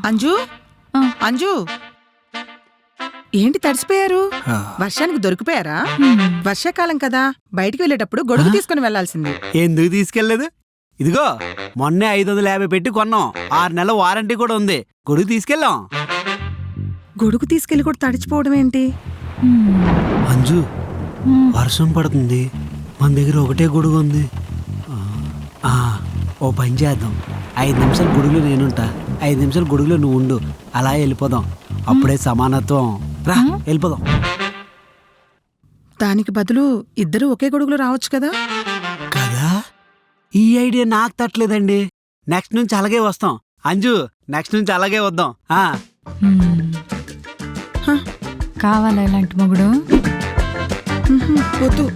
అంజు అంజు ఏంటి తడిసిపోయారు? వర్షానికి దొరికిపోయారా? వర్షాకాలం కదా, బయటికి వెళ్ళేటప్పుడు గొడుగు తీసుకుని వెళ్లాల్సింది. ఎందుకు తీసుకెళ్లేదు? ఇదిగో మొన్నే 550 పెట్టి కొన్నాం. 6 నెలల వారంటీ కూడా ఉంది. గొడుగు తీసుకెళ్ళాం. గొడుగు తీసుకెళ్లి కూడా తడిచిపోవడం ఏంటి? అంజు, వర్షం పడుతుంది, మన దగ్గర ఒకటే గొడుగు ఉంది. ఓ పని చేద్దాం, 5 నిమిషాలు గొడుగులో నేనుంటా, 5 నిమిషాలు గొడుగులో నువ్వు ఉండు. అలా వెళ్ళిపోదాం. అప్పుడే సమానత్వం. రా వెళ్ళిపోదాం. దానికి బదులు ఇద్దరు ఒకే గొడుగులో రావచ్చు కదా. కదా, ఈ ఐడియా నాకు తట్టలేదండి. నెక్స్ట్ నుంచి అలాగే వస్తాం. అంజు, నెక్స్ట్ నుంచి అలాగే వద్దాం. కావాలా ఇలాంటి మొగుడు? వద్దు.